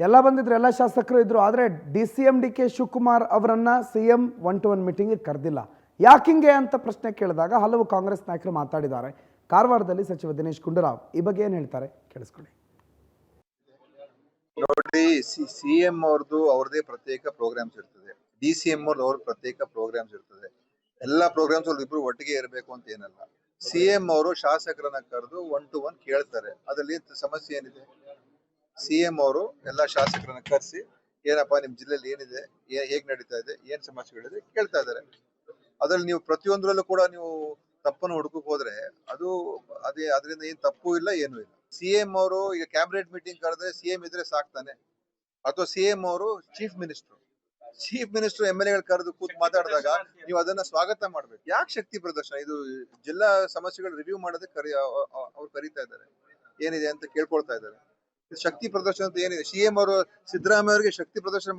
ಎಲ್ಲ ಬಂದಿದ್ರು, ಎಲ್ಲ ಶಾಸಕರು ಇದ್ರು. ಆದರೆ DCM ಶಿವಕುಮಾರ್ ಅವರನ್ನ CM 1-to-1 ಮೀಟಿಂಗ್ಗೆ ಕರೆದಿಲ್ಲ. ಯಾಕಿಂಗೆ ಅಂತ ಪ್ರಶ್ನೆ ಕೇಳಿದಾಗ ಹಲವು ಕಾಂಗ್ರೆಸ್ ನಾಯಕರು ಮಾತಾಡಿದ್ದಾರೆ. ಕಾರವಾರದಲ್ಲಿ ಸಚಿವ ದಿನೇಶ್ ಗುಂಡೂರಾವ್ ಈ ಬಗ್ಗೆ ಏನು ಹೇಳ್ತಾರೆ ಕೇಳಿಸ್ಕೊಳ್ಳಿ. ನೋಡಿ, CM ಅವ್ರದೇ ಪ್ರತ್ಯೇಕ ಪ್ರೋಗ್ರಾಮ್ಸ್ ಇರ್ತದೆ, DCM ಅವ್ರ ಪ್ರತ್ಯೇಕ ಪ್ರೋಗ್ರಾಮ್ಸ್ ಇರ್ತದೆ. ಎಲ್ಲ ಪ್ರೋಗ್ರಾಮ್ಸ್ ಅವ್ರು ಇಬ್ರು ಒಟ್ಟಿಗೆ ಇರಬೇಕು ಅಂತ ಏನಲ್ಲ. CM ಅವರು ಶಾಸಕರನ್ನ ಕರೆದು 1-to-1 ಕೇಳ್ತಾರೆ. ಅದ್ರಲ್ಲಿ ಸಮಸ್ಯೆ ಏನಿದೆ? CM ಅವರು ಎಲ್ಲ ಶಾಸಕರನ್ನ ಕರೆಸಿ ಏನಪ್ಪಾ ನಿಮ್ ಜಿಲ್ಲೆಯಲ್ಲಿ ಏನಿದೆ, ಹೇಗ್ ನಡೀತಾ ಇದೆ, ಏನ್ ಸಮಸ್ಯೆಗಳಿದೆ ಕೇಳ್ತಾ ಇದಾರೆ. ಅದ್ರಲ್ಲಿ ನೀವು ಪ್ರತಿಯೊಂದರಲ್ಲೂ ಕೂಡ ನೀವು ತಪ್ಪನ್ನು ಹುಡುಕಕ್ ಹೋದ್ರೆ ಅದರಿಂದ ಏನ್ ತಪ್ಪು ಇಲ್ಲ, ಏನು ಇಲ್ಲ. CM ಅವರು ಈಗ ಕ್ಯಾಬಿನೆಟ್ ಮೀಟಿಂಗ್ ಕರೆದ್ರೆ CM ಇದ್ರೆ ಸಾಕ್ತಾನೆ? ಅಥವಾ CM ಅವರು ಚೀಫ್ ಮಿನಿಸ್ಟರ್ MLA ಕರೆದು ಕೂತ್ ಮಾತಾಡಿದಾಗ ನೀವು ಅದನ್ನ ಸ್ವಾಗತ ಮಾಡ್ಬೇಕು. ಯಾಕೆ ಶಕ್ತಿ ಪ್ರದರ್ಶನ? ಇದು ಜಿಲ್ಲಾ ಸಮಸ್ಯೆಗಳು ರಿವ್ಯೂ ಮಾಡೋದಕ್ಕೆ ಅವ್ರು ಕರೀತಾ ಇದ್ದಾರೆ, ಏನಿದೆ ಅಂತ ಕೇಳ್ಕೊಳ್ತಾ ಇದ್ದಾರೆ. ಶಕ್ತಿ ಪ್ರದರ್ಶನ ಅಂತ ಏನಿದೆ? CM ಅವರು ಸಿದ್ದರಾಮಯ್ಯ ಅವರಿಗೆ ಶಕ್ತಿ ಪ್ರದರ್ಶನ